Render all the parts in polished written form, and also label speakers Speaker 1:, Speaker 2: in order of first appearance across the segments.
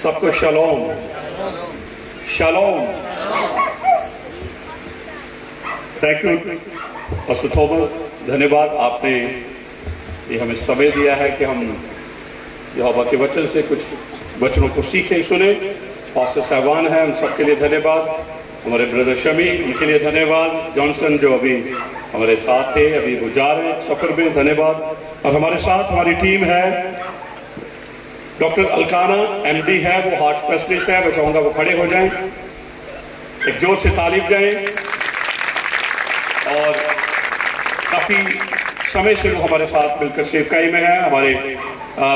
Speaker 1: सबको शलोम शलोम। Thank you pastor Thomas, धन्यवाद। आपने ये हमें समय दिया है कि हम यहोवा के वचन से कुछ वचनों को सीखें, सुने। पास्टर साहबान हैं, उन सबके लिए धन्यवाद। हमारे ब्रदर शमी, उनके लिए धन्यवाद। जॉनसन जो अभी हमारे साथ थे, अभी वो जा रहे हैं सफर में, धन्यवाद। और हमारे साथ हमारी टीम है, डॉक्टर अलकाना एमडी है, वो हार्ट स्पेशलिस्ट है। मैं चाहूंगा वो खड़े हो जाएं, एक जोर से तारीफ दें। और काफी समय से वो हमारे साथ मिलकर सेवकाई में है। हमारे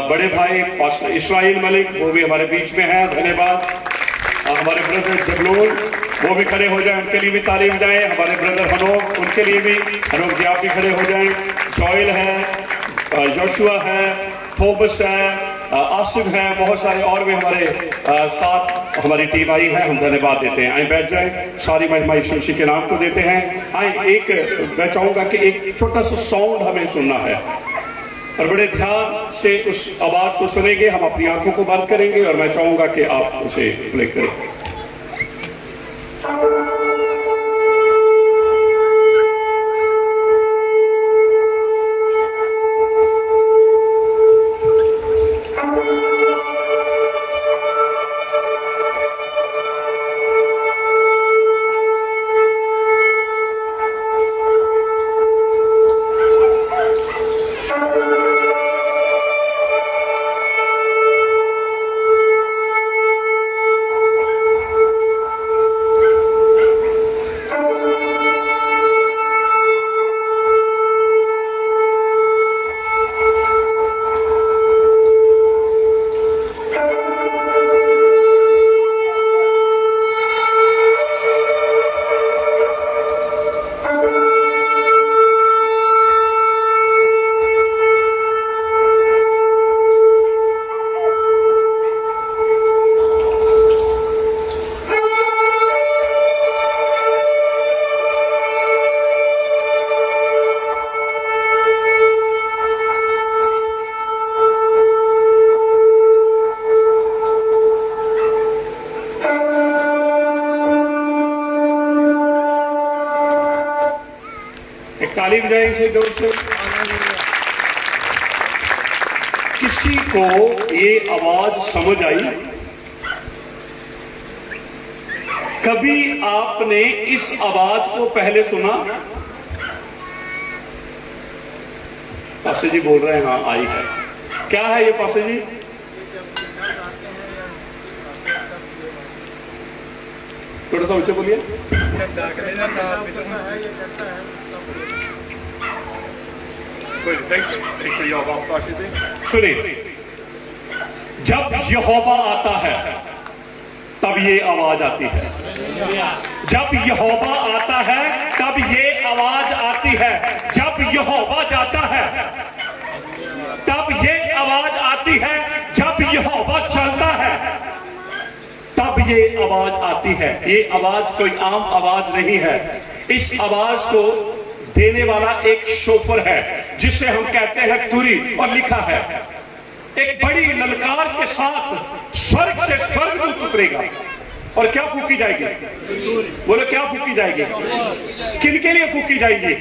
Speaker 1: बड़े भाई पास्टर इस्राइल मलिक, वो भी हमारे बीच में है, धन्यवाद। हमारे ब्रदर जबलूल, वो भी खड़े हो जाएं, उनके लिए भी तारीफ जाए। हमारे ब्रदर हनोक, उनके लिए भी, हनोक जी आप भी खड़े हो जाएं। जॉयल है, जोशुआ है, थोबस है, आसिफ है, बहुत सारे और भी हमारे साथ हमारी टीम आई है। हम धन्यवाद देते हैं। आए बैठ जाए, सारी महिमा यीशु मसीह के नाम को देते हैं। आए, एक मैं चाहूंगा कि एक छोटा सा साउंड हमें सुनना है और बड़े ध्यान से उस आवाज को सुनेंगे। हम अपनी आंखों को बंद करेंगे और मैं चाहूंगा कि आप उसे प्ले करें। तालीम जाएंगे जोर से। किसी को ये आवाज समझ आई? कभी आपने इस आवाज को पहले सुना? पासे जी बोल रहे हैं हाँ आई है। क्या है ये पासे जी? थोड़ा सा ऊंचे बोलिए। सुनिए, जब यहोवा आता है तब ये आवाज आती है। जब यहोवा आता है तब ये आवाज आती है। जब यहोवा जाता है तब ये आवाज आती है। जब यहोवा चलता है तब ये आवाज आती है। ये आवाज कोई आम आवाज नहीं है। इस आवाज को देने वाला एक शोफर है जिसे हम कहते हैं तुरी, और लिखा है एक बड़ी ललकार के साथ स्वर्ग से स्वर्गदूत उतरेगा और क्या फूकी जाएगी? बोलो क्या फूकी जाएगी? किनके लिए फूकी जाएगी?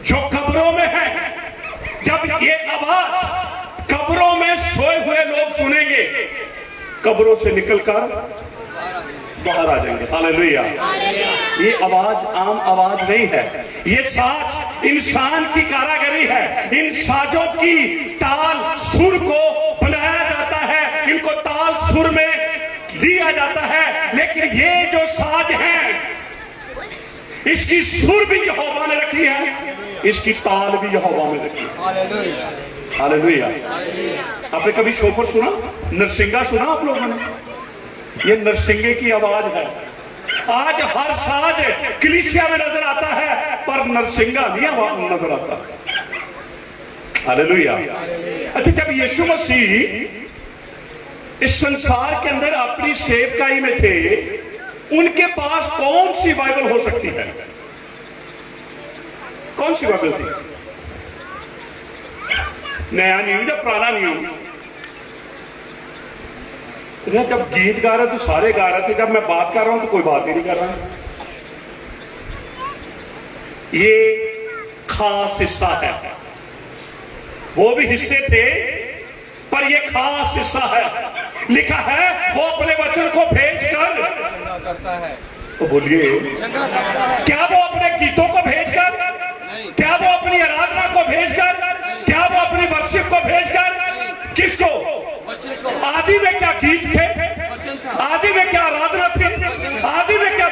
Speaker 1: जो कब्रों में है। जब ये आवाज कब्रों में सोए हुए लोग सुनेंगे, कब्रों से निकलकर बाहर आ जाएंगे। हालेलुया। ये आवाज आम आवाज नहीं है। ये साज इंसान की कारागरी है। इन साजों की ताल सुर को बनाया जाता है, इनको ताल सुर में लिया जाता है। लेकिन ये जो साज है, इसकी सुर भी यहोवा ने रखी है, इसकी ताल भी यहोवा में रखी है। हालेलुया। आपने कभी शोफर सुना? नरसिंगा सुना आप लोगों ने? ये नरसिंगे की आवाज है। आज हर साज कलीसिया में नजर आता है पर नरसिंगा नहीं आवाज नजर आता। हालेलुया। अच्छा, जब यीशु मसीह इस संसार के अंदर अपनी सेवकाई में थे, उनके पास कौन सी बाइबल हो सकती है? कौन सी बाइबल थी? नया नियम या पुराना नियम? जब गीत गा रहे तो सारे गा रहे थे, जब मैं बात कर रहा हूं तो कोई बात ही नहीं कर रहा। ये खास हिस्सा है, वो भी हिस्से थे पर ये खास हिस्सा है। लिखा है वो अपने वचन को भेज कर
Speaker 2: करता है।
Speaker 1: तो बोलिए, क्या वो अपने गीतों को भेजकर, क्या वो अपनी आराधना को भेजकर, क्या वो अपनी वर्शिप को भेजकर, किसको? आदि में क्या गीत थे, आदि में क्या आराधना थी, आदि में क्या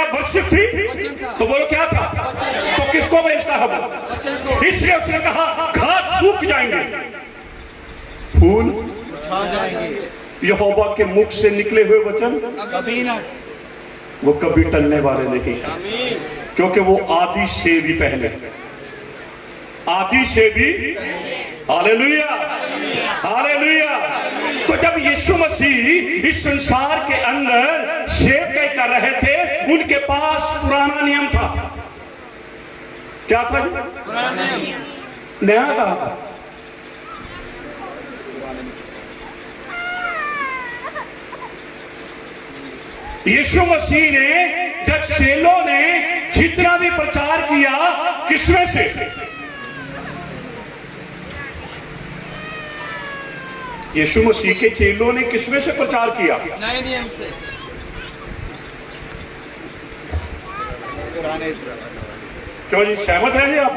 Speaker 1: वर्शिप थी, तो बोलो क्या था? तो किसको भेजता है वो? इसलिए उसने कहा घास सूख जाएंगे, फूल
Speaker 2: छा जाएंगे।
Speaker 1: यहोवा के मुख से निकले हुए वचन
Speaker 2: कभी ना,
Speaker 1: वो कभी टलने वाले नहीं है, क्योंकि वो आदि से भी पहले, आदि से भी। Hallelujah, hallelujah. तो जब यीशु मसीह इस संसार के अंदर सेवकाई कर रहे थे, उनके पास पुराना नियम था। क्या था? नया कहा था। यीशु मसीह ने, जब चेलों ने जितना भी प्रचार किया, किसमें से? यीशु मसीह के चेलों ने किसमें से प्रचार किया?
Speaker 2: नए नियम से, पुराने से।
Speaker 1: क्यों जी, सहमत हैं जी आप?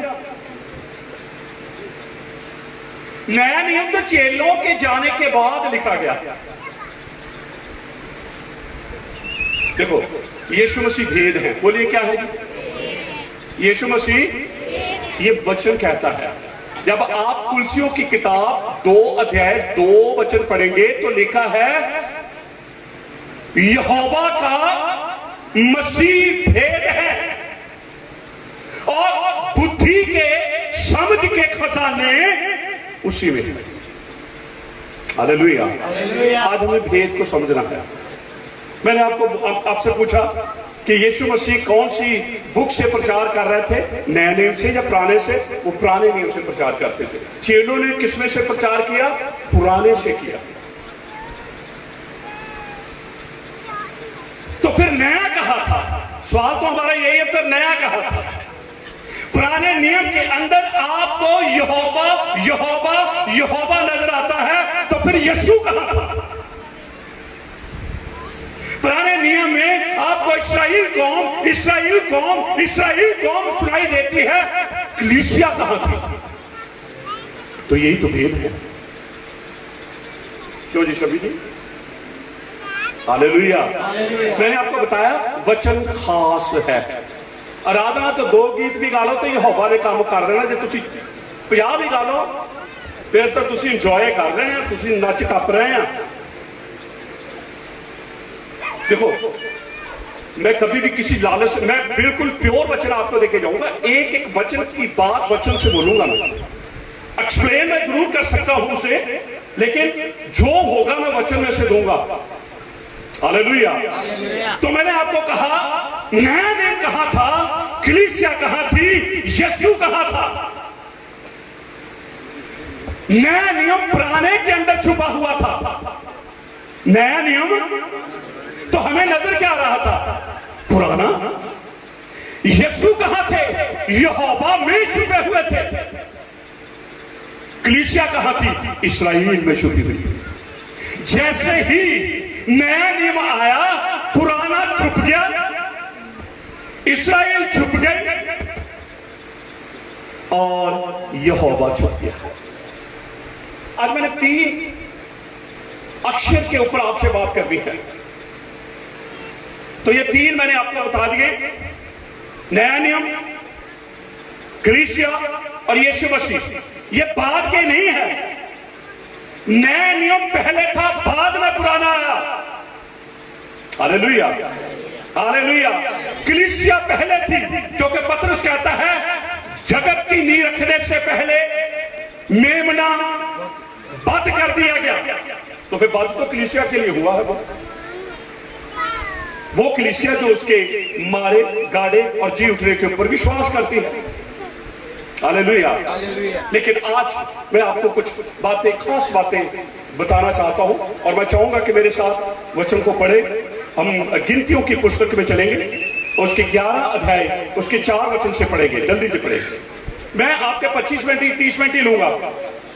Speaker 1: नया नियम तो चेलों के जाने के बाद लिखा गया। देखो, यीशु मसीह भेद है। बोलिए क्या है? यीशु मसीह ये वचन कहता है। जब आप तुलसियों की किताब 2 अध्याय 2 वचन पढ़ेंगे तो लिखा है यहोवा का मसीह भेद है और बुद्धि के समझ के खजाने उसी में है। हालेलुया। आज हमें भेद को समझना है। मैंने आपसे पूछा कि यीशु मसीह कौन सी बुक से प्रचार कर रहे थे, नए नियम से या पुराने से? वो पुराने नियम से प्रचार करते थे। चेलों ने किसमें से प्रचार किया? पुराने से किया। तो फिर नया कहा था? सवाल तो हमारा यही है, फिर नया कहा था? पुराने नियम के अंदर आपको यहोवा यहोवा यहोवा नजर आता है, तो फिर यीशु कहा था? पुराने नियम में आपको इस्राएल कौम इस्राएल कौम इस्राएल कौम सुनाई देती है, कलीसिया कहां थी? तो यही तो भेद है। क्यों जी शबी जी? हालेलुया। मैंने आपको बताया वचन खास है। आराधना तो 2 गीत भी गा लो तो यहोवा ने काम कर देना। जो तुसी 50 भी गा लो फिर तो तुसी इंजॉय कर रहे हैं, तुसी नच टप रहे हैं। देखो, मैं कभी भी किसी लालच, मैं बिल्कुल प्योर वचन आपको देके जाऊंगा। एक एक वचन की बात वचन से बोलूंगा ना। एक्सप्लेन मैं जरूर कर सकता हूं उसे, लेकिन जो होगा मैं वचन में से दूंगा। हालेलुया। तो मैंने आपको कहा नया नियम कहां था, कलीसिया कहां थी, यीशु कहां था? नया नियम पुराने के अंदर छुपा हुआ था। नया नियम तो हमें नजर क्या आ रहा था? पुराना। यीशु कहां थे? यहोवा में छुपे हुए थे। कलीसिया कहां थी? इस्राएल में छुपी हुई। जैसे ही नया नियम आया, पुराना छुप गया, इस्राएल छुप गए और यहोवा छुप गया। आज मैंने 3 अक्षर के ऊपर आपसे बात करनी है। तो ये 3 मैंने आपको बता दिए, नया नियम, कलीसिया और यीशु मसीह। ये बाद के नहीं है। नया नियम पहले था, बाद में पुराना आया। Hallelujah, hallelujah. कलीसिया पहले थी, क्योंकि पतरस कहता है जगत की नींव रखने से पहले मेमना बंद कर दिया गया। तो फिर बंद तो कलीसिया के लिए हुआ है। वो कलीसिया जो उसके मारे, गाड़े और जी उठने के ऊपर विश्वास करती है। हालेलुया।
Speaker 2: हालेलुया।
Speaker 1: लेकिन आज मैं आपको कुछ बातें, खास बातें बताना चाहता हूं और मैं चाहूंगा कि मेरे साथ वचन को पढ़े। हम गिनतियों की पुस्तक में चलेंगे, उसके 11 अध्याय उसके 4 वचन से पढ़ेंगे, जल्दी से पढ़ेंगे। मैं आपके 25 मिनट ही 30 मिनट ही लूंगा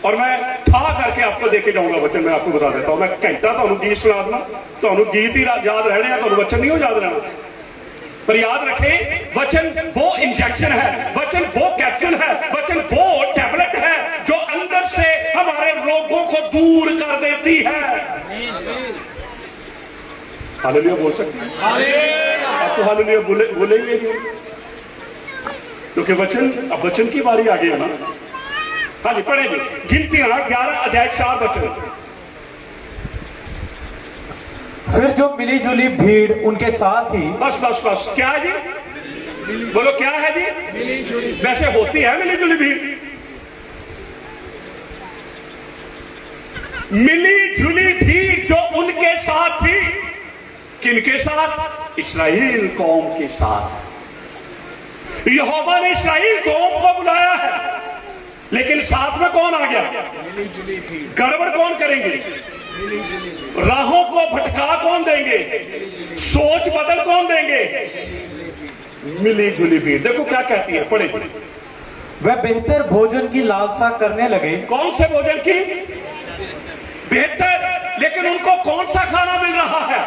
Speaker 1: और मैं था करके आपको देके जाऊंगा वचन। मैं आपको बता देता हूं, मैं घंटा तो गीत सुना दूंगा, तो गीत ही याद रहने हैं, तो वचन नहीं हो याद रहना। पर याद रखें, वचन वो इंजेक्शन है, वचन वो कैप्सूल है, वचन वो टैबलेट है जो अंदर से हमारे रोगों को दूर कर देती है। हालेलुया बोल सकते हैं? आप तो हालेलुया बोलेंगे क्योंकि वचन, अब वचन की बारी आ गई है ना। हाँ जी, पढ़ेंगे गिनतियां 11 अध्याय 4 वचन।
Speaker 3: फिर जो मिली जुली भीड़ उनके साथ ही,
Speaker 1: बस बस बस, क्या है जी? बोलो क्या है जी?
Speaker 2: मिली जुली।
Speaker 1: वैसे होती है मिली जुली भीड़। मिली जुली भीड़ जो उनके साथ थी, किनके साथ? इस्राएल कौम के साथ। यहोवा ने इस्राएल कौम को बुलाया है, लेकिन साथ में कौन आ गया?
Speaker 2: मिली जुली भीड़।
Speaker 1: गड़बड़ कौन करेंगे?
Speaker 2: मिली जुली भीड़।
Speaker 1: राहों को भटका कौन देंगे? सोच बदल कौन देंगे? मिली जुली भीड़। देखो क्या कहती है, पढ़े।
Speaker 3: वह बेहतर भोजन की लालसा करने लगे।
Speaker 1: कौन से भोजन की? बेहतर। लेकिन उनको कौन सा खाना मिल रहा है?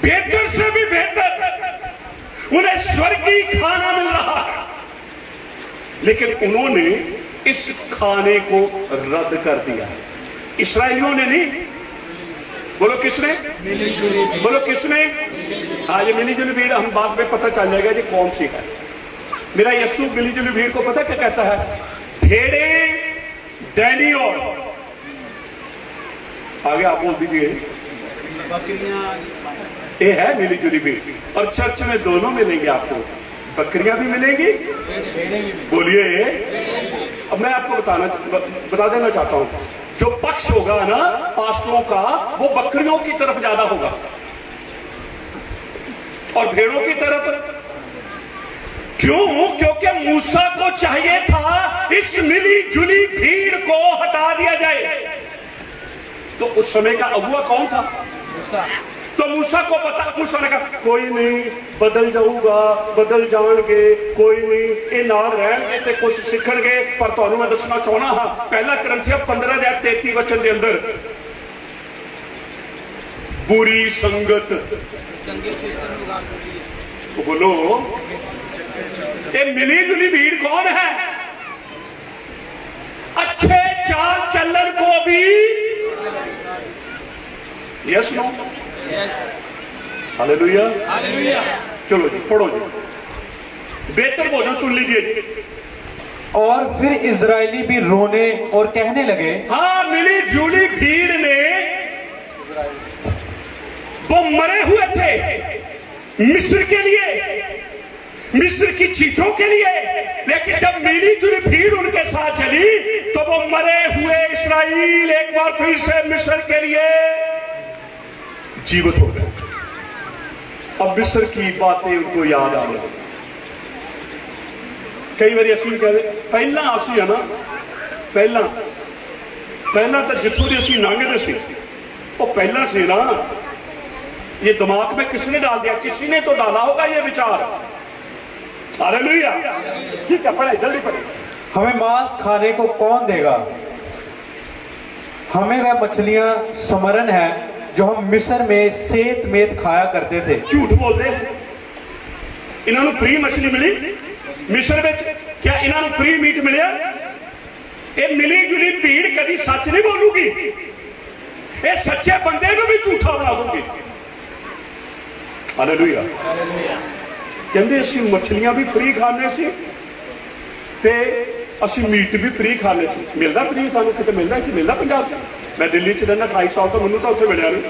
Speaker 1: बेहतर से भी बेहतर, उन्हें स्वर्गीय खाना मिल रहा है। लेकिन उन्होंने इस खाने को रद्द कर दिया। इस्राएलियों ने नहीं। बोलो किसने?
Speaker 2: मिली जुली भीड़।
Speaker 1: बोलो किसने? आज ये मिली जुली भीड़, हम बाद में पता चल जाएगा जी कौन सी है। मेरा यीशु मिली जुली भीड़ को पता क्या कहता है? भेड़े डैनी और आगे आप बोल दीजिए।
Speaker 2: बकरियां।
Speaker 1: ये है मिली जुली भीड़। और चर्च में दोनों मिलेंगे आपको, बकरियां भी मिलेंगी।
Speaker 2: भेड़ें भी।
Speaker 1: बोलिए। अब मैं आपको बता देना चाहता हूं, जो पक्ष होगा ना पास्टरों का, वो बकरियों की तरफ ज्यादा होगा और भेड़ों की तरफ। क्यों? क्योंकि मूसा को चाहिए था इस मिली जुली भीड़ को हटा दिया जाए। तो उस समय का अगुआ कौन था?
Speaker 2: मूसा।
Speaker 1: तो मूसा को पता, मूसा ने कहा कोई नहीं, बदल जाऊगा, बदल जाएंगे, कोई नहीं, ये नाल रहणगे ते कुछ सीखणगे। पर तुहानू मैं दसना चाहना हाँ, पहला करंथिया 15 अध्याय 33 वचन के अंदर, बुरी संगत।
Speaker 2: चंगे चेतन लोग आप बोलिए।
Speaker 1: तो बोलो, ये मिली जुली भीड़ कौन है? अच्छे चाल चलन को भी यस नो। हालेलुया।
Speaker 2: हालेलुया।
Speaker 1: चलो जी पढ़ो जी। बेहतर भोजन सुन लीजिए।
Speaker 3: और फिर इजरायली भी रोने और कहने लगे।
Speaker 1: हाँ, मिली जुली भीड़ ने, वो मरे हुए थे मिस्र के लिए, मिस्र की चीजों के लिए, लेकिन जब मिली जुली भीड़ उनके साथ चली तो वो मरे हुए इस्राएल एक बार फिर से मिस्र के लिए जीवित हो गए। अब मिस्र की बातें उनको याद आ गई। कई बार असं कहते पहला असं है ना, पहला तो जितों की असं लंघते सी, वो पहला से ना, ये दिमाग में किसने डाल दिया? किसी ने तो डाला होगा ये विचार। हालेलुया। ठीक है, पढ़े जल्दी पढ़े।
Speaker 3: हमें मांस खाने को कौन देगा? हमें वह मछलियां स्मरण है जो हम मिस्र में सेत मेत खाया करते थे।
Speaker 1: झूठ बोलते। इन्होंने फ्री मछली मिली मिस्र में? क्या इन्होंने फ्री मीट मिले? ये मिली जुली भीड़ कभी सच नहीं बोलूगी। ये सच्चे बंदे को भी झूठा बना दूंगी। हालेलुया। कहते असं मछलियां भी फ्री खाने से ते असं मीट भी फ्री खाने से। मिलता फ्री सानू कितने मिलता? कि मिलता पंजाब से? मैं दिल्ली च रहना 28 साल, तो मैनू तो उत्थे मिलिया नहीं।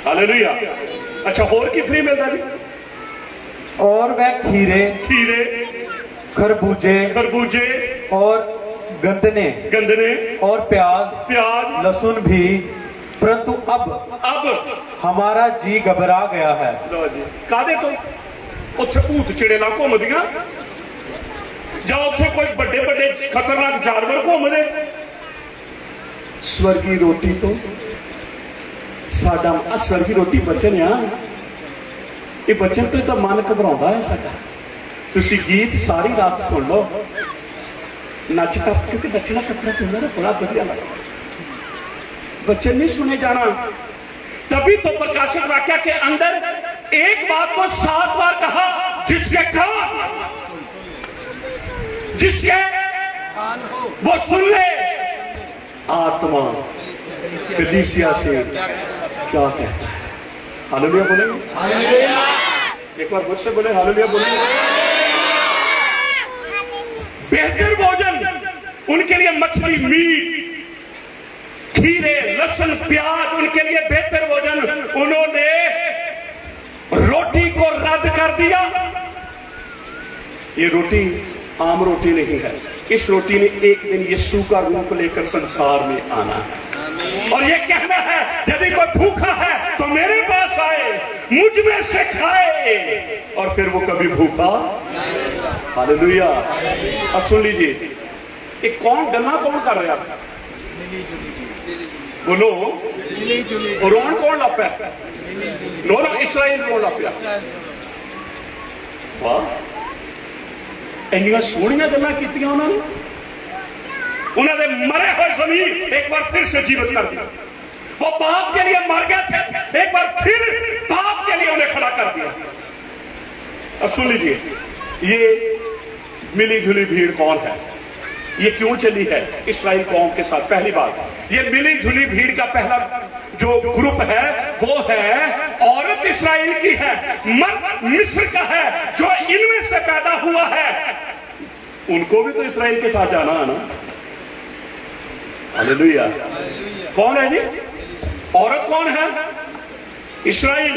Speaker 1: हालेलुया। अच्छा, होर की फ्री मिलता जी?
Speaker 3: और वह खीरे, खरबूजे और गंदने और प्याज लहसुन भी, परंतु अब हमारा जी घबरा गया है।
Speaker 1: लो जी, कादे तो उत्थे भूत चिड़ेला घूमदियां, ਜਾਂ ਉੱਥੇ ਕੋਈ ਵੱਡੇ ਵੱਡੇ ਖਤਰਨਾਕ ਜਾਨਵਰ ਘੁੰਮਦੇ। ਸਵਰਗੀ ਰੋਟੀ ਤੋਂ ਸਾਡਾ ਸਵਰਗੀ ਰੋਟੀ ਬਚਨ ਆ, ਇਹ ਬਚਨ ਤੋਂ ਤਾਂ ਮਨ ਘਬਰਾਉਂਦਾ ਹੈ ਸਾਡਾ। ਤੁਸੀਂ ਗੀਤ ਸਾਰੀ ਰਾਤ ਸੁਣ ਲਓ, ਨੱਚ ਟੱਪ, क्योंकि नचना टपना तो ना बड़ा बढ़िया लगता है। बच्चन नहीं सुने जाना। तभी तो प्रकाशित वाक्य के अंदर एक बात को 7 बार कहा, जिसके कान जिसके वो सुन ले। आत्मा कलीसिया से क्या कहता है? हालेलुया बोलेंगे? एक बार मुझसे बोले हालेलुया बोलेंगे? बेहतर भोजन उनके लिए मछली, मीट, खीरे, लहसुन, प्याज, उनके लिए बेहतर भोजन। उन्होंने रोटी को रद्द कर दिया। ये रोटी आम रोटी नहीं है, इस रोटी ने एक दिन यीशु का रूप लेकर संसार में आना है और ये कहना है, यदि कोई भूखा है तो मेरे पास आए, मुझ में से खाए और फिर वो कभी भूखा। हालेलुया। और सुन लीजिए, ये कौन गल्ला कौन कर रहा है? बोलो, रोन कौन लप है? नो ना, इसराइल कौन लप है? वाह, ਇੰਨੀਆਂ ਸੋਹਣੀਆਂ ਗੱਲਾਂ ਕੀਤੀਆਂ ਉਹਨਾਂ ਨੇ। ਉਹਨਾਂ ਦੇ मरे हुए जमीन एक बार फिर से जीवित कर दिया। वो पाप के लिए मर गए थे, एक बार फिर पाप के लिए उन्हें खड़ा कर दिया। अब सुन लीजिए, ये मिली जुली भीड़ कौन है? ये क्यों चली है इस्राएल कौम के साथ? पहली बात, ये मिली जुली भीड़ का पहला जो ग्रुप है वो है औरत इस्राएल की है, मर्द मिस्र का है, जो इनमें से पैदा हुआ है। उनको भी तो इस्राएल के साथ जाना है ना। हालेलुया। कौन है जी? औरत कौन है? इस्राएल।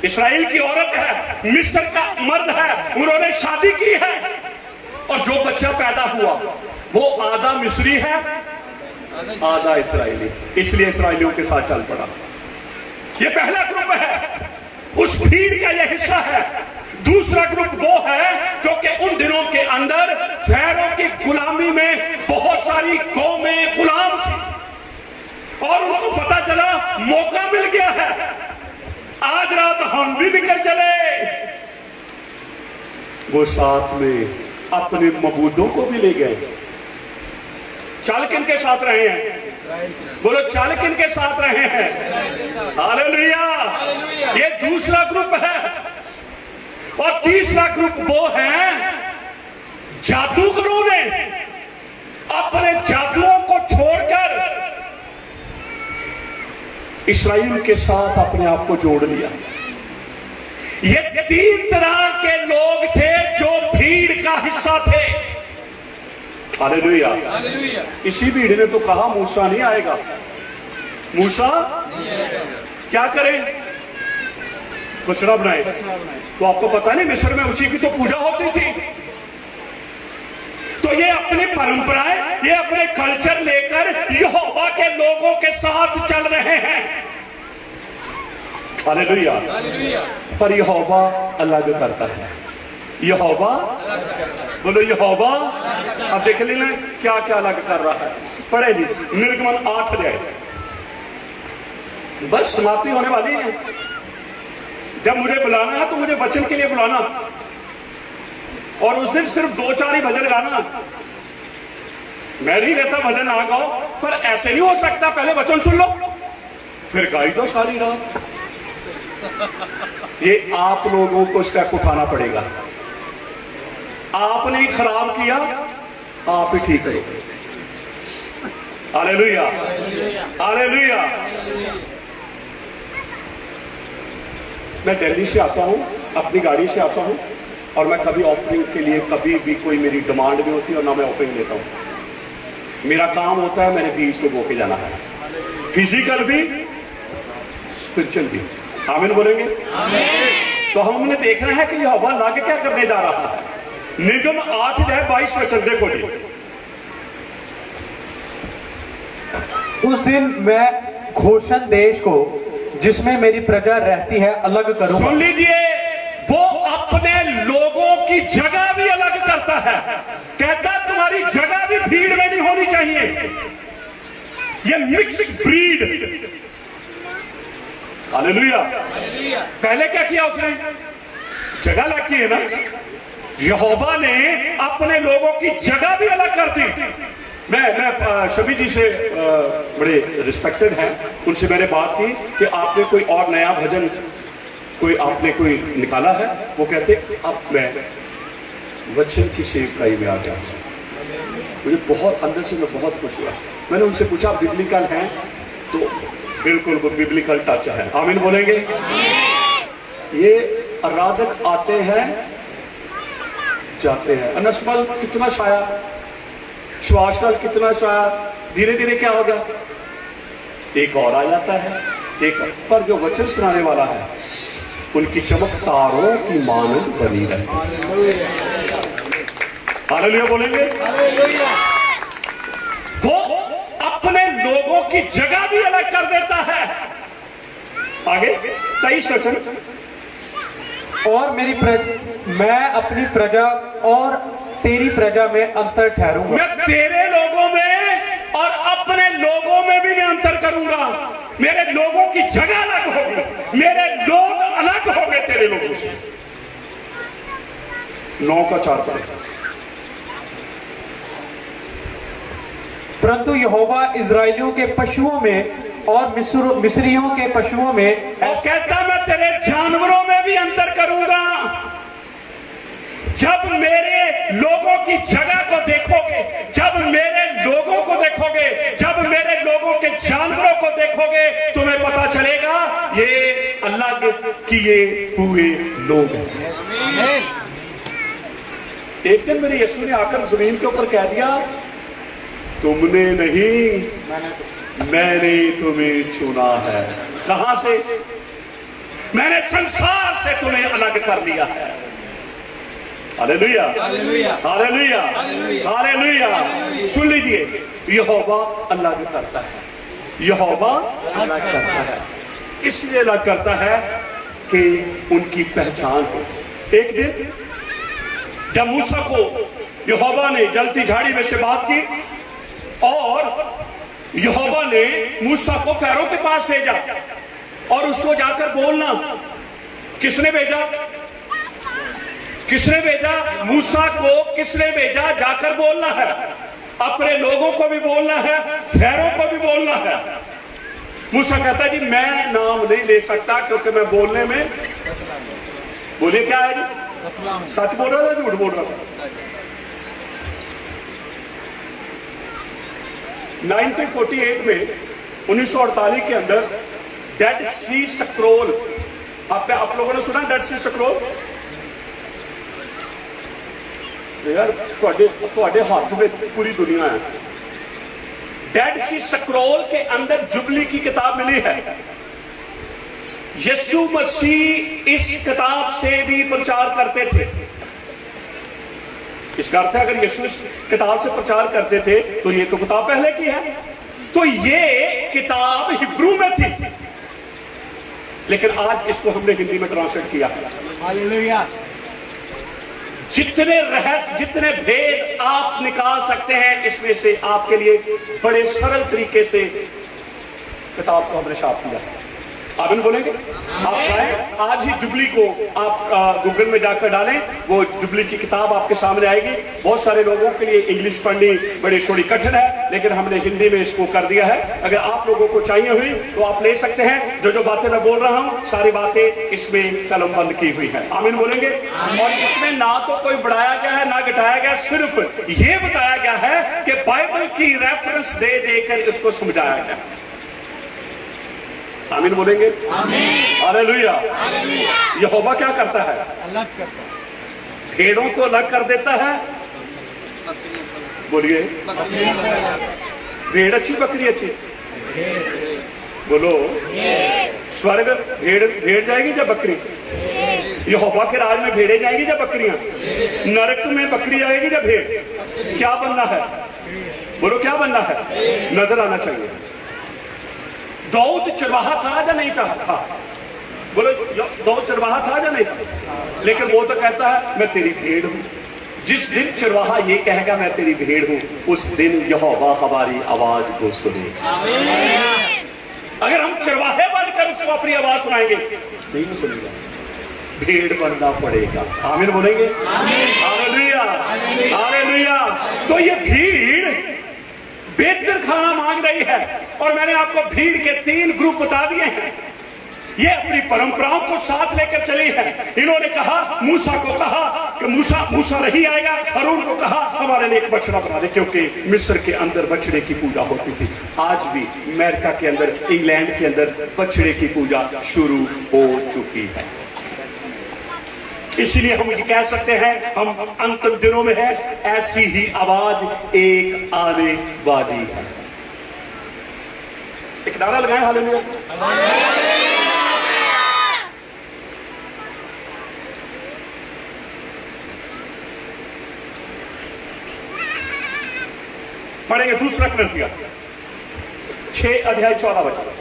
Speaker 1: इस्राएल की औरत है, मिस्र का मर्द है, उन्होंने शादी की है और जो बच्चा पैदा हुआ वो आधा मिस्री है, आधा इस्राएली, इसलिए इस्राएलियों के साथ चल पड़ा। ये पहला ग्रुप है, उस भीड़ का यह हिस्सा है। दूसरा ग्रुप वो है क्योंकि उन दिनों के अंदर फैरों की गुलामी में बहुत सारी कौमें गुलाम थी और उनको पता चला मौका मिल गया है, आज रात हम भी निकल चले। वो साथ में अपने मबूदों को भी ले गए। चल किन के साथ रहे हैं? बोलो, चल किन के साथ रहे हैं? हालेलुया। ये दूसरा ग्रुप है। और तीसरा ग्रुप वो है जादूगरों ने अपने जादुओं को छोड़कर इस्राएल के साथ अपने आप को जोड़ लिया। ये 3 तरह के लोग थे जो भीड़ का हिस्सा थे। हालेलुया। इसी भीड़ ने तो कहा मूसा नहीं आएगा। मूसा क्या करे? बछड़ा बनाए। तो आपको पता नहीं मिस्र में उसी की तो पूजा होती थी। तो ये अपनी परंपराएं, ये अपने कल्चर लेकर यहोवा के लोगों के साथ चल रहे हैं। हालेलुया। पर यहोवा अलग करता है। यहोवा, बोलो यहोवा। अब देख लेना क्या क्या अलग कर रहा है। पढ़े जी, निर्गमन 8 अध्याय, बस समाप्ति होने वाली है। जब मुझे बुलाना है तो मुझे वचन के लिए बुलाना, और उस दिन सिर्फ 2-4 ही भजन गाना। मैं नहीं कहता भजन ना गाओ, पर ऐसे नहीं हो सकता पहले वचन सुन लो फिर गाई दो सारी रात। ये आप लोगों को स्टेप उठाना पड़ेगा। आपने ही खराब किया, आप ही ठीक करोगे। Hallelujah, hallelujah. मैं दिल्ली से आता हूँ, अपनी गाड़ी से आता हूँ, और मैं कभी ऑफरिंग के लिए कभी भी कोई मेरी डिमांड नहीं होती और ना मैं ऑफरिंग लेता हूँ। मेरा काम होता है, मैंने 20 लोगों के जाना है, फिजिकल भी स्पिरिचुअल भी। आमीन बोलेंगे? तो हमने देखना है कि यह हवा लागे क्या करने जा रहा है। निर्गम 8:22 वचन देखो जी।
Speaker 3: उस दिन मैं घोषण देश को जिसमें मेरी प्रजा रहती है अलग करूंगा।
Speaker 1: सुन लीजिए, वो अपने लोगों की जगह भी अलग करता आता है, कहता तुम्हारी जगह भी भीड़ में नहीं होनी चाहिए। ये मिक्स ब्रीड। हालेलुया। पहले क्या किया उसने? जगह अलग की है ना। यहोवा ने अपने लोगों की जगह भी अलग कर दी। मैं शबी जी से बड़े रिस्पेक्टेड हैं, उनसे मैंने बात की कि आपने कोई और नया भजन आपने कोई निकाला है? वो कहते अब मैं वचन की सेवकाई में आ गया। मुझे बहुत अंदर से मैं बहुत खुश हुआ। मैंने उनसे पूछा बिब्लिकल हैं? तो बिल्कुल वो बिब्लिकल टच है। आमीन बोलेंगे? ये आराधक आते हैं जाते हैं। अनस्मल कितना छाया, श्वासकाल कितना छाया, धीरे धीरे क्या होगा? एक और आ जाता है, एक पर जो वचन सुनाने वाला है उनकी चमक तारों की मानद बनी रहे। हालेलुया बोलेंगे? वो अपने लोगों की जगह भी अलग कर देता है। आगे 23 वचन।
Speaker 3: और मैं अपनी प्रजा और तेरी प्रजा में अंतर ठहरूंगा।
Speaker 1: मैं तेरे लोगों में और अपने लोगों में भी मैं अंतर करूंगा। मेरे लोगों की जगह अलग होगी, मेरे लोग अलग होंगे तेरे लोगों से। 9 का 4 पढ़े।
Speaker 3: परंतु यहोवा इजराइलियों के पशुओं में और मिस्रियों के पशुओं में,
Speaker 1: और कहता मैं तेरे जानवरों में भी अंतर करूंगा। जब मेरे लोगों की जगह को देखोगे, जब मेरे लोगों को देखोगे, जब मेरे लोगों के जानवरों को देखोगे, तुम्हें पता चलेगा ये अल्लाह किए हुए लोग हैं। एक दिन मेरे यीशु ने आकर जमीन के ऊपर कह दिया, तुमने नहीं मैंने तुम्हें चुना है। कहां से? मैंने संसार से तुम्हें अलग कर लिया है। Hallelujah, hallelujah, hallelujah. सुन लीजिए, यहोवा अलग करता है, यहोवा अलग करता है। इसलिए अलग करता है कि उनकी पहचान हो। एक दिन जब मूसा को यहोवा ने जलती झाड़ी में से बात की और यहोवा ने मूसा को फैरो के पास भेजा और उसको जाकर बोलना। किसने भेजा? किसने भेजा? मूसा को किसने भेजा? जाकर बोलना है। अपने लोगों को भी बोलना है, फैरो को भी बोलना है। मूसा कहता है जी मैं नाम नहीं ले सकता क्योंकि मैं बोलने में, बोलिए क्या है जी? सच बोल रहा था झूठ बोल रहा था? 1948 में 1948 के अंदर डेड सी स्क्रॉल, आप लोगों ने सुना डेड सी स्क्रॉल? यार ਤੁਹਾਡੇ हाथ में पूरी दुनिया है। डेड सी स्क्रॉल के अंदर जुबली की किताब मिली है। यीशु मसीह इस किताब से भी प्रचार करते थे। इसका अर्थ है अगर यीशु इस किताब से प्रचार करते थे तो ये तो किताब पहले की है। तो ये किताब हिब्रू में थी, लेकिन आज इसको हमने हिंदी में ट्रांसलेट किया।
Speaker 2: हालेलुया।
Speaker 1: जितने रहस्य, जितने भेद आप निकाल सकते हैं इसमें से आपके लिए बड़े सरल तरीके से किताब को हमने छाप दिया है। आमीन बोलेंगे? आप चाहें आज ही जुबली को आप गूगल में जाकर डालें, वो जुबली की किताब आपके सामने आएगी। बहुत सारे लोगों के लिए इंग्लिश पढ़नी बड़ी थोड़ी कठिन है, लेकिन हमने हिंदी में इसको कर दिया है। अगर आप लोगों को चाहिए हुई तो आप ले सकते हैं। जो जो बातें मैं बोल रहा हूं सारी बातें इसमें कलमबंद की हुई है। आमीन बोलेंगे? और इसमें ना तो कोई बढ़ाया गया है ना घटाया गया, सिर्फ ये बताया गया है कि बाइबल की रेफरेंस दे देकर इसको समझाया गया। आमीन बोलेंगे? हालेलुया। यहोवा क्या करता है?
Speaker 2: अलग करता है।
Speaker 1: भेड़ों को अलग कर देता है। बोलिए, भेड़ अच्छी बकरी अच्छी? बोलो, स्वर्ग भेड़ जाएगी या बकरी? यहोवा के राज में भेड़े जाएगी या बकरियां? नरक में बकरी जाएगी या भेड़? क्या बनना है? बोलो क्या बनना है? नजर आना चाहिए। दाऊद चरवाहा था या नहीं था? बोलो दाऊद चरवाहा था या नहीं था? लेकिन वो तो कहता है मैं तेरी भेड़ हूं। जिस दिन चरवाहा ये कहेगा मैं तेरी भेड़ हूं, उस दिन यहोवा हमारी आवाज को सुनेगा। अगर हम चरवाहे बनकर उसको अपनी आवाज सुनाएंगे, नहीं वो सुनेगा, भेड़ बनना पड़ेगा। आमीन बोलेंगे? Hallelujah, hallelujah. तो ये भीड़ बेहतर खाना मांग रही है, और मैंने आपको भीड़ के 3 ग्रुप बता दिए हैं। ये अपनी परंपराओं को साथ लेकर चली है। इन्होंने कहा, मूसा को कहा कि मूसा नहीं आएगा, और उनको कहा हमारे लिए एक बछड़ा बना दे, क्योंकि मिस्र के अंदर बछड़े की पूजा होती थी। आज भी अमेरिका के अंदर, इंग्लैंड के अंदर बछड़े की पूजा शुरू हो चुकी है। इसलिए हम ये कह सकते हैं हम अंतिम दिनों में है, ऐसी ही आवाज एक आने वाली है। एक नारा लगाएं हालेलुया। पढ़ेंगे दूसरा कुरिन्थियों 6 अध्याय 14 वचन।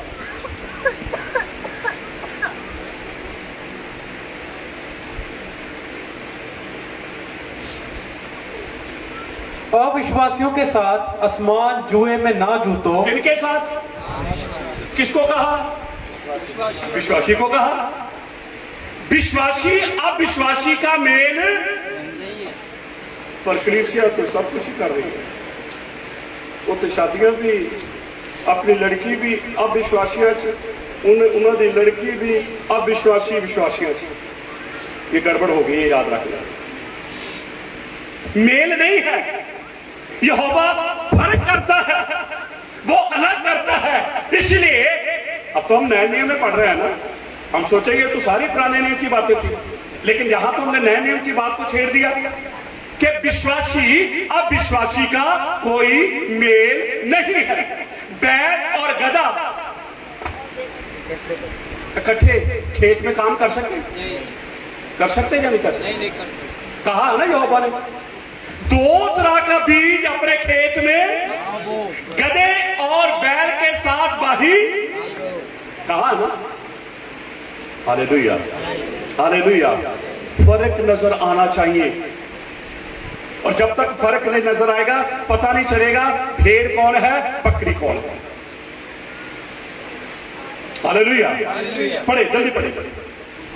Speaker 3: अविश्वासियों के साथ आसमान जुए में ना जूतो।
Speaker 1: किनके साथ? किसको कहा? विश्वासी को कहा। विश्वासी अविश्वासी का मेल, पर कलीसिया तो सब कुछ ही कर रही है। वो तो शादियां भी, अपनी लड़की भी अविश्वासियां, उन्होंने लड़की भी विश्वासियां। ये गड़बड़ हो गई, ये याद रखना। मेल नहीं है, यहोवा फर्क करता है, वो अलग करता है। इसलिए अब तो हम नए नियम में पढ़ रहे हैं ना, हम सोचेंगे तो सारी पुराने नियम की बातें थी, लेकिन यहां तो हमने नए नियम की बात को छेड़ दिया कि विश्वासी अविश्वासी का कोई मेल नहीं है। बैल और गधा इकट्ठे खेत में काम कर सकते या नहीं कर सकते? कहा है ना यहोवा ने, 2 तरह का बीज अपने खेत में गधे और बैल के साथ बाही, कहा ना। Hallelujah, hallelujah. फर्क नजर आना चाहिए, और जब तक फर्क नहीं नजर आएगा पता नहीं चलेगा भेड़ कौन है, बकरी कौन है। हालेलुया। पढ़े, जल्दी पढ़े।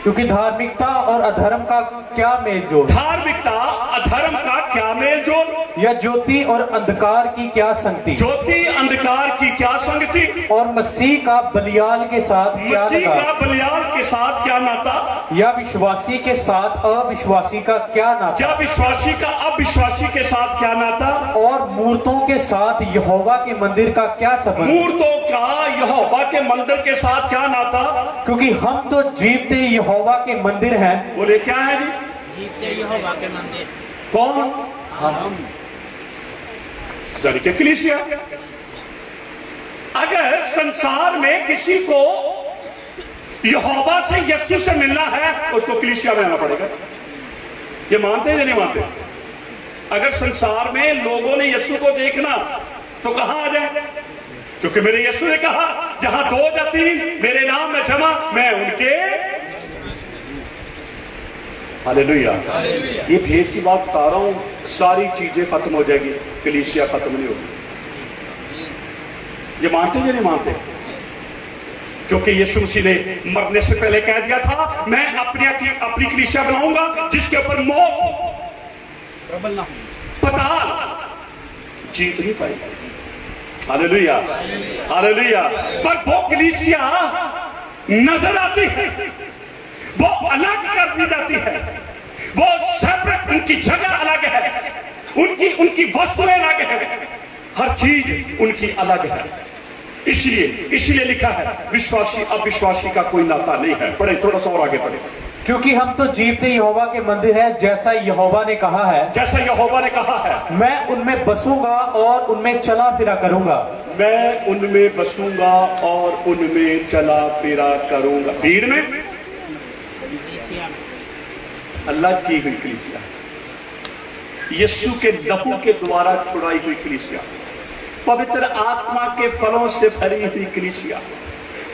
Speaker 3: क्योंकि धार्मिकता और अधर्म का क्या मेल जोल?
Speaker 1: धार्मिकता अधर्म का क्या मेल जोल?
Speaker 3: या ज्योति और अंधकार की क्या संगति?
Speaker 1: ज्योति अंधकार की क्या संगति?
Speaker 3: और मसीह का बलियाल के साथ क्या
Speaker 1: मसीह
Speaker 3: नाता?
Speaker 1: का बलियाल के साथ क्या नाता?
Speaker 3: या विश्वासी के साथ अविश्वासी का क्या नाता?
Speaker 1: या विश्वासी का अविश्वासी के साथ क्या नाता?
Speaker 3: और मूर्तों के साथ यहोवा के मंदिर का क्या संबंध?
Speaker 1: मूर्तों का यहोवा के मंदिर के साथ क्या नाता?
Speaker 3: क्योंकि हम तो जीवते यहोवा के मंदिर हैं।
Speaker 1: बोले क्या है जी?
Speaker 2: जीवते यहोवा के मंदिर।
Speaker 1: कौन?
Speaker 2: हम।
Speaker 1: यानी कि कलीसिया। अगर संसार में किसी को यहोवा से, यीशु से मिलना है, उसको कलीसिया में आना पड़ेगा। ये मानते हैं या नहीं मानते? अगर संसार में लोगों ने यीशु को देखना तो कहां आ जाए? क्योंकि मेरे यीशु ने कहा जहां 2 या 3 मेरे नाम में जमा, मैं उनके। हालेलुया। ये भेद की बात बता रहा हूं, सारी चीजें खत्म हो जाएगी, कलीसिया खत्म नहीं होगी। ये मानते या नहीं मानते? क्योंकि यीशु मसीह ने मरने से पहले कह दिया था, मैं अपनी कलीसिया बनाऊंगा जिसके ऊपर मौत,
Speaker 2: प्रबल ना
Speaker 1: पताल जीत नहीं पाएगा। Hallelujah, hallelujah. पर वो कलीसिया नजर आती है, वो अलग कर दी जाती है, वो सेपरेट, उनकी जगह अलग है, उनकी वस्तुएं अलग है, हर चीज उनकी अलग है। इसलिए लिखा है विश्वासी अविश्वासी का कोई नाता नहीं है। पढ़े, थोड़ा सा और आगे पढ़े।
Speaker 3: क्योंकि हम तो जीवते यहोवा के मंदिर हैं, जैसा यहोवा ने कहा है।
Speaker 1: जैसा यहोवा ने कहा है,
Speaker 3: मैं उनमें बसूंगा और उनमें चला फिरा करूंगा।
Speaker 1: मैं उनमें बसूंगा और उनमें चला फिरा करूंगा। भीड़ में अल्लाह की हुई कलीसिया, यीशु के लहू के द्वारा छुड़ाई हुई कलीसिया, पवित्र आत्मा के फलों से भरी हुई कलीसिया,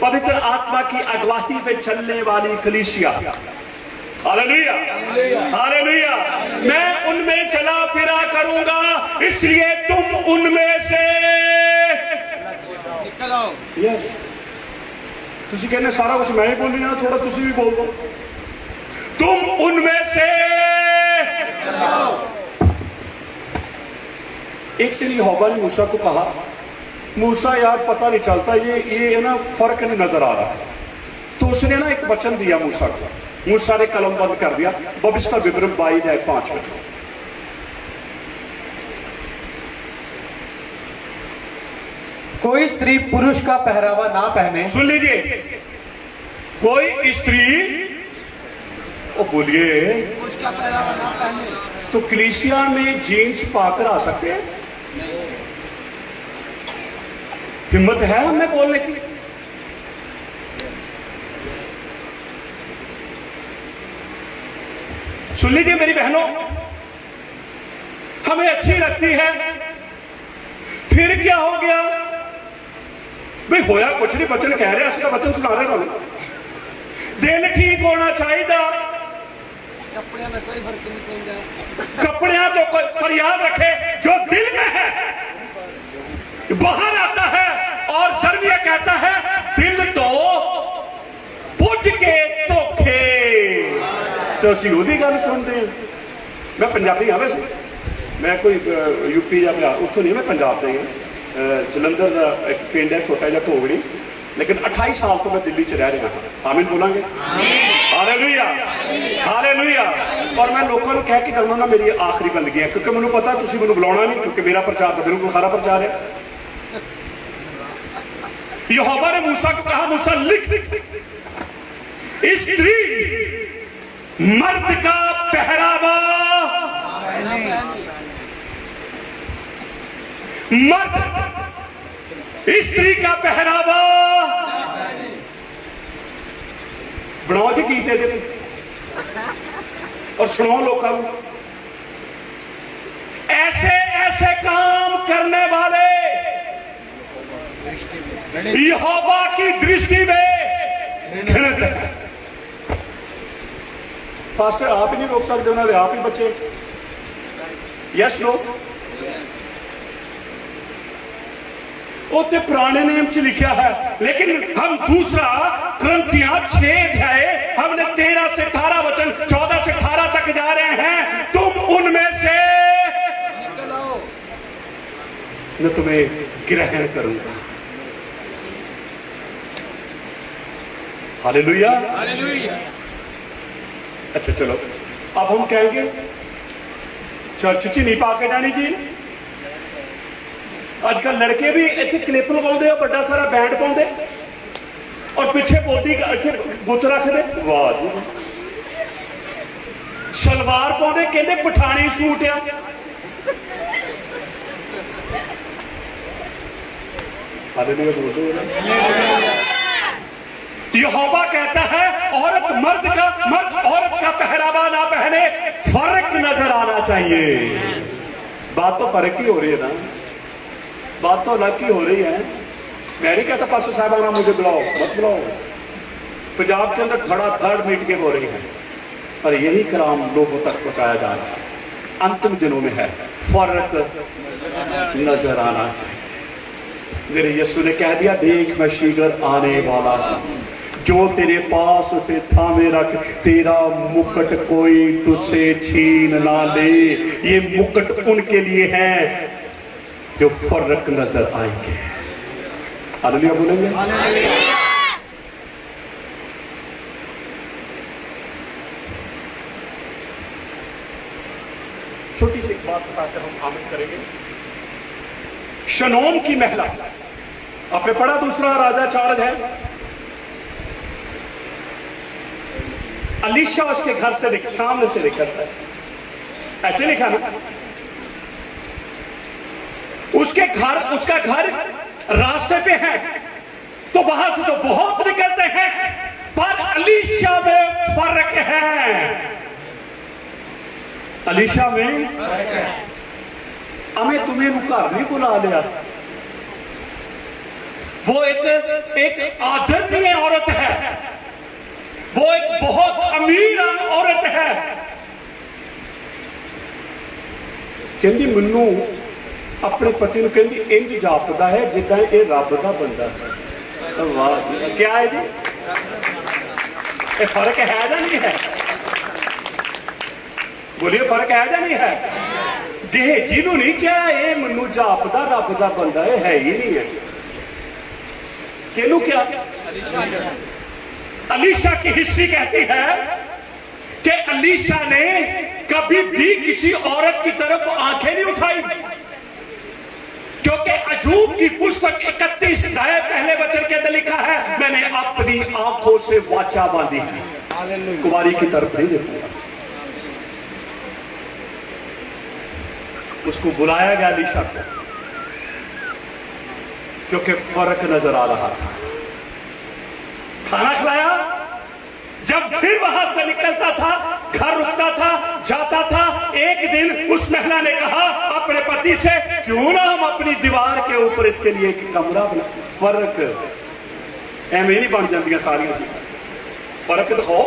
Speaker 1: पवित्र आत्मा की अगवाई में चलने वाली कलीसिया। Hallelujah, hallelujah. मैं उनमें चला फिरा करूंगा, इसलिए तुम उनमें से
Speaker 2: निकल आओ।
Speaker 1: यस तुसी कहने सारा कुछ मैं ही बोली ना, थोड़ा तुसी भी बोल दो। तुम उनमें से एक दिन यहोवा ने मूसा को कहा, मूसा यार पता नहीं चलता, ये ना फर्क नहीं नजर आ रहा। तो उसने ना एक वचन दिया मूसा को, मूसा ने कलम बंद कर दिया। बबिस्ता विवरण 22:5 में
Speaker 3: कोई स्त्री पुरुष का पहरावा ना पहने।
Speaker 1: सुन लीजिए, कोई स्त्री ओ बोलिए
Speaker 2: उसका पहरावा ना पहने।
Speaker 1: तो कलीसिया में जीन्स पाकर आ सकते हैं? हिम्मत है हमें बोलने की? सुन लीजिए मेरी बहनों, हमें अच्छी लगती है, फिर क्या हो गया भाई? होया कुछ नहीं, बचन कह रहे, असं बचन सुना रहे हो। दिल ठीक होना चाहिए,
Speaker 2: कपड़े में कोई फर्क नहीं पड़ता।
Speaker 1: कपड़े तो पर याद रखे जो दिल में है बाहर आता है। और सर्बिया कहता है दिल तो बुझ के धोखे। तो असं ਉਹਦੀ ਗੱਲ सुनते हैं। मैं पंजाबी हाँ, वैसे मैं कोई यूपी या उतो नहीं, मैं पंजाब से ही। जलंधर का एक पिंड है छोटा जिहा ढोगड़ी, लेकिन 28 साल तो मैं दिल्ली च रह रहा हाँ। आमीन बोलांगे? Hallelujah hallelujah. और मैं लोगों को कह के जाना ना मेरी आखिरी बंदगी है, क्योंकि मैंने पता तुम मैंने बुलाना नहीं, क्योंकि मेरा प्रचार तो बिल्कुल खरा प्रचार है। यहोवा ने मूसा को कहा, मूसा लिख, स्त्री मर्द का पहरावा, मर्द स्त्री का पहरावा बनाओ जी कीते दे और सुनो लोगों को। ऐसे ऐसे काम करने वाले यहोवा की दृष्टि में घृणित है। पास्टर आप ही नहीं रोक सकते, उन्होंने आप ही बच्चे। यस नो, उत्ते पुराने नेम च लिखा है, लेकिन हम दूसरा क्रंथियां 6 अध्याय हमने 13 से 18 वचन 14 से 18 तक जा रहे हैं। तुम उनमें से
Speaker 2: निकल आओ।
Speaker 1: मैं तुम्हें ग्रहण करूंगा। Hallelujah
Speaker 2: hallelujah.
Speaker 1: अच्छा चलो, अब हम कहेंगे चर्च च नहीं पा के जानी जी। आजकल लड़के भी इतने क्लिप लगाते हैं, बड़ा सारा बैंड पाते और पिछे बॉडी गुत रखते। वाह जी, सलवार पाते, कहते पठानी सूट आ। यहोवा कहता है औरत मर्द औरत का पहरावा ना पहने, फर्क नजर आना चाहिए। बात तो फर्क ही हो रही है ना, बात तो अलग ही हो रही है। मैं नहीं कहता पास्टर साहब आना मुझे बुलाओ, मत बुलाओ। पंजाब के अंदर धड़ाधड़ मीटिंगें हो रही हैं, और यही कलाम लोगों तक पहुंचाया जा रहा है। अंतिम दिनों में है, फर्क नजर आना चाहिए। मेरे यीशु ने कह दिया, देख मैं शीघ्र आने वाला हूं, जो तेरे पास उसे थामे रख, तेरा मुकुट कोई तुझसे छीन ना ले। ये मुकुट उनके लिए है जो फर्क नजर आएंगे। हालेलुया बोलेंगे? छोटी सी एक बात बताकर हम आमिर करेंगे। शनोम की महिला, आपने पढ़ा दूसरा राजा 4 है। अलीशा उसके घर से सामने से निकलता है, ऐसे लिखा ना, उसका घर रास्ते पे है, तो वहां से तो बहुत निकलते हैं, पर अलीशा में फर्क है। अलीशा में हमें तुम्हें घर नहीं बुला लिया, वो एक आदरणीय औरत है, वो एक बहुत अमीर औरत है, कहती मैनू अपने पति नूं कहती इंज जापदा है जिद्दां ये रब दा बंदा है। वाह जी, क्या है जी, ये फर्क है या नहीं है? बोलिए फर्क है या नहीं है? गेहजी नूं नहीं क्या ये मैनू जापदा रब दा बंदा है ही नहीं है। केनू क्या? अलीशा की हिस्ट्री कहती है कि अलीशा ने कभी भी किसी औरत की तरफ आंखें नहीं उठाई, क्योंकि अजूब की पुस्तक 31 अध्याय पहले वचन के अंदर लिखा है, मैंने अपनी आंखों से वाचा बांधी है, कुमारी की तरफ नहीं देखूंगा। उसको बुलाया गया अलीशा को, क्योंकि फर्क नजर आ रहा था। खाना खिलाया, जब फिर वहां से निकलता था, घर रुकता था, जाता था, एक दिन उस महिला ने कहा अपने पति से, क्यों ना हम अपनी दीवार के ऊपर इसके लिए एक कमरा बना। फर्क एवं नहीं बन जाती सारिया चीज़, फर्क दिखाओ,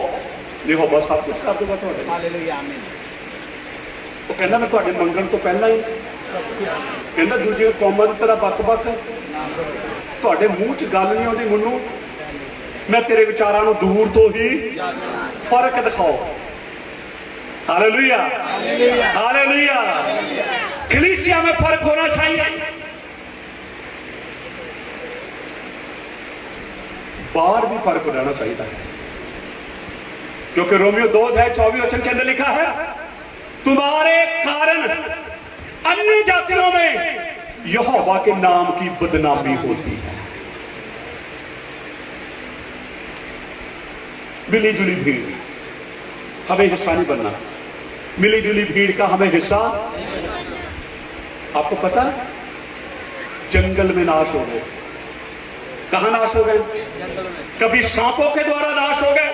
Speaker 1: देखो बस सब कुछ कर दूंगा थोड़े। वो कहना मैं थोड़े मंगण तो पहला ही कहना दूजिया कौमां की तरह बक-बक थोड़े मूँह च गल नहीं आती, मैनू मैं तेरे विचारों दूर तो ही फर्क दिखाओ। Hallelujah, hallelujah. कलीसिया में फर्क होना चाहिए। बाहर भी फर्क रहना चाहिए, क्योंकि रोमियो 2:24 के अंदर लिखा है, तुम्हारे कारण अन्य जातियों में यहोवा के नाम की बदनामी होती है। मिली जुली भीड़, हमें हिस्सा नहीं बनना। मिली जुली भीड़ का हमें हिस्सा, आपको पता जंगल में नाश हो गए। कहां नाश हो गए? कभी सांपों के द्वारा नाश हो गए,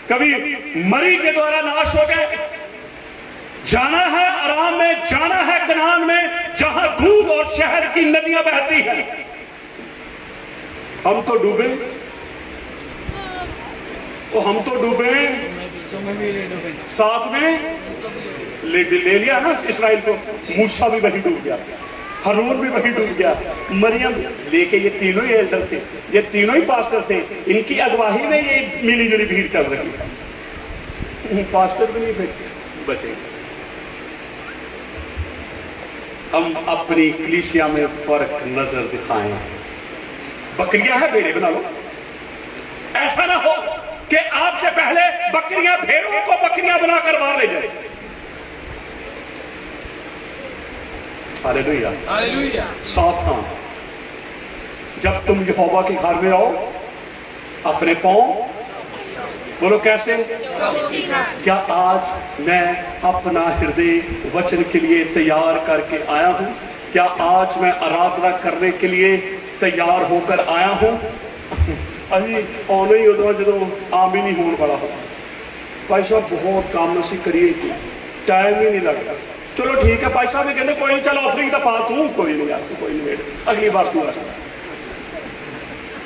Speaker 1: कभी मरी के द्वारा नाश हो गए। जाना है आराम में, जाना है कनान में, जहां दूध और शहद की नदियां बहती हैं। हम तो डूबे, तो हम तो डूबे, साथ में ले लिया ना इसराइल को। मूसा भी वही डूब गया, हारून भी वही डूब गया, मरियम लेके, ये तीनों ही एल्डर थे, ये तीनों ही पास्टर थे, इनकी अगवाही में ये मिली जुली भीड़ चल रही है। पास्टर भी नहीं बचे। हम अपनी कलीसिया में फर्क नजर दिखाएं। बकरियां है, भेड़े बना लो। ऐसा ना हो कि आपसे पहले बकरियां भेड़ों को बकरियां बनाकर मार ले जाए। Hallelujah, hallelujah. सावधान, जब तुम यहोवा के घर में आओ, अपने पांव बोलो कैसे? क्या आज मैं अपना हृदय वचन के लिए तैयार करके आया हूं? क्या आज मैं आराधना करने के लिए तैयार होकर आया हूं? अभी आना ही उदों जो आम ही नहीं होने वाला हो। भाई साहब बहुत काम असी करिए, टाइम ही नहीं लगता। चलो ठीक है, भाई साहब भी कहते कोई नहीं, चलो ऑफरिंग तो पा तू, कोई नहीं यार, कोई नहीं, वेट अगली बार तू आ।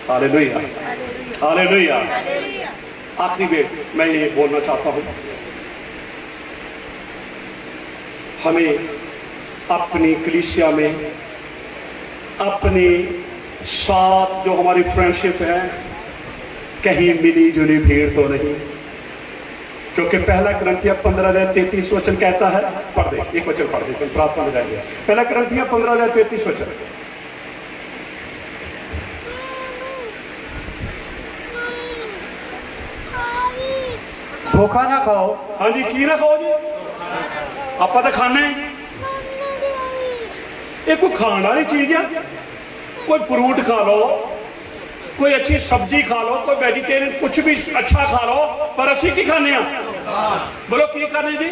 Speaker 1: Hallelujah, hallelujah. आखिरी में मैं ये बोलना चाहता हूं, हमें अपनी कलीसिया में अपने साथ जो हमारी फ्रेंडशिप है, कहीं मिली जुली भीड़ तो नहीं। क्योंकि पहला कुरिन्थियों 15:33 वचन कहता है, पढ़ दे, एक वचन पढ़ दे, प्रार्थना में जाएंगे। पहला कुरिन्थियों 15:33 वचन।
Speaker 3: धोखा ना खाओ।
Speaker 1: हाँ जी, की ना खाओ जी, आप तो खाने ये कोई खाने वाली चीज है। कोई फ्रूट खा लो, कोई अच्छी सब्जी खा लो, कोई वेजिटेरियन कुछ भी अच्छा खा लो, पर असी की खाने? बोलो की करने जी?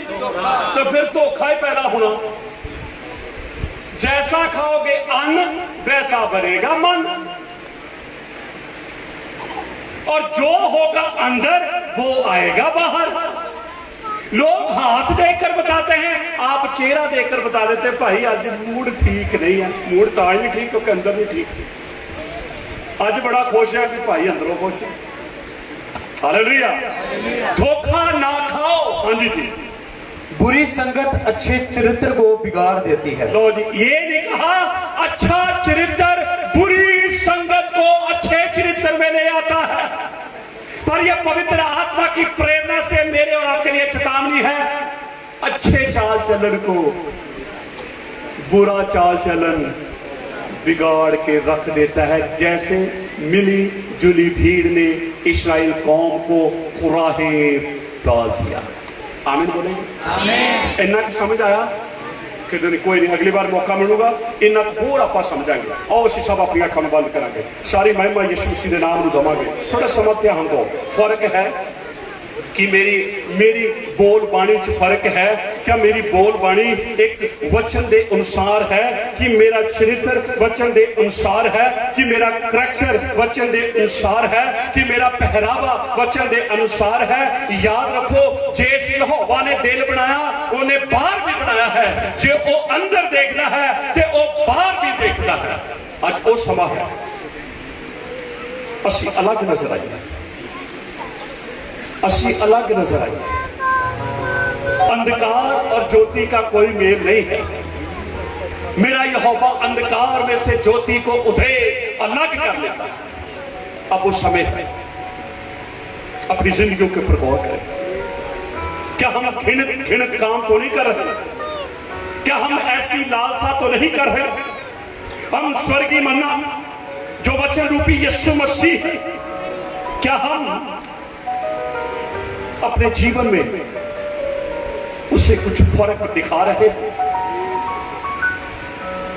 Speaker 1: तो फिर धोखा ही पैदा होना। जैसा खाओगे अन्न वैसा बनेगा मन, और जो होगा अंदर वो आएगा बाहर। लोग हाथ देखकर बताते हैं, आप चेहरा देखकर बता देते हैं भाई आज मूड ठीक नहीं है। मूड ताज नहीं ठीक क्योंकि अंदर नहीं ठीक। आज बड़ा खुश है कि भाई अंदरों खुश है। हालेलुया। धोखा ना खाओ। हाँ जी जी,
Speaker 3: बुरी संगत अच्छे चरित्र को बिगाड़ देती है।
Speaker 1: लो जी, ये नहीं कहा अच्छा चरित्र बुरी संगत को अच्छे चरित्र में ले आता है, पर यह पवित्र आत्मा की प्रेरणा से मेरे और आपके लिए चेतावनी है। अच्छे चाल चलन को बुरा चाल चलन बिगाड़ के रख देता है, जैसे मिली जुली भीड़ ने इस्राएल कौम को कुराहे डाल दिया। आमीन बोलेंगे? आमीन। इन्ना की समझ आया कि कोई नहीं, अगली बार मौका मिलूगा इन्ना होर आप समझाएंगे और ਅਸੀਂ सब अपनी अखां बंद करांगे, सारी महिमा यीशु मसीह के नाम ਨੂੰ ਦਵਾਂਗੇ। थोड़ा समझते हम को फर्क है कि मेरी बोल बाणी च फर्क है क्या? मेरी बोल बाणी एक वचन के अनुसार है कि मेरा चरित्र वचन के अनुसार है कि मेरा करैक्टर वचन के अनुसार है कि मेरा पहरावा वचन के अनुसार है। याद रखो, जिस यहोवा ने दिल बनाया उन्हें बाहर भी बनाया है, जो वो अंदर देखना है तो वो बाहर भी देखना है। आज वो समा है असी अलग नजर आइए, असी अलग नजर आइए। अंधकार और ज्योति का कोई मेल नहीं है। मेरा यहोवा अंधकार में से ज्योति को उठे अलग कर लेता है। अब उस समय अपनी जिंदगियों के ऊपर गौर करें। क्या हम घृणित काम तो नहीं कर रहे? क्या हम ऐसी लालसा तो नहीं कर रहे? हम स्वर्गीय मन्ना जो वचन रूपी यीशु मसीह है, क्या हम अपने जीवन में उसे कुछ फर्क दिखा रहे हैं?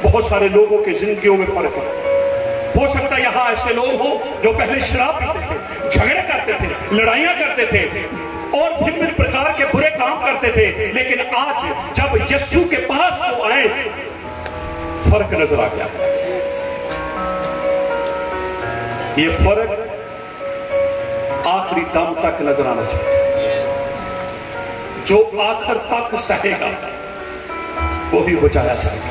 Speaker 1: बहुत सारे लोगों के जिंदगियों में फर्क है। हो सकता है यहां ऐसे लोग हो जो पहले शराब पीते थे, झगड़े करते थे, लड़ाइयां करते थे और भिन्न प्रकार के बुरे काम करते थे, लेकिन आज जब यीशु के पास वो आए फर्क नजर आ गया। ये फर्क आखिरी दम तक नजर आना चाहिए। जो आखिर तक सहेगा वो ही बचाया जाएगा।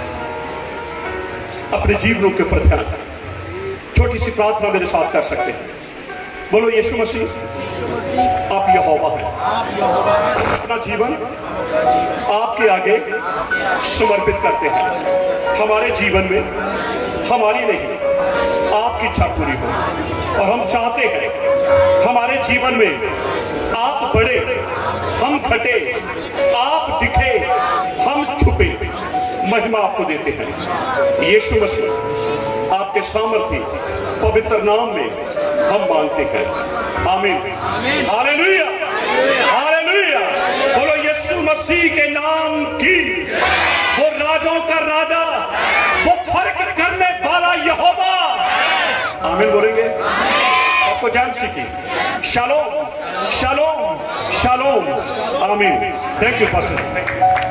Speaker 1: अपने जीवनों के ऊपर ध्यान करें। छोटी सी प्रार्थना मेरे साथ कर सकते हैं। बोलो यीशु मसीह आप यहोवा हैं। अपना जीवन आपके आगे समर्पित करते हैं। हमारे जीवन में हमारी नहीं आपकी इच्छा पूरी हो, और हम चाहते हैं हमारे जीवन में आप बढ़े, हम घटे, आप दिखे, हम छुपे। महिमा आपको देते हैं यीशु मसीह आपके सामर्थ्य पवित्र नाम में हम मांगते हैं। आमीन। Hallelujah, hallelujah. बोलो यीशु मसीह के नाम की। वो राजों का राजा, वो फर्क करने वाला यहोवा। आमीन बोलेंगे? आपको जान सीखी। Shalom, shalom, shalom. आमीन। Thank you pastor.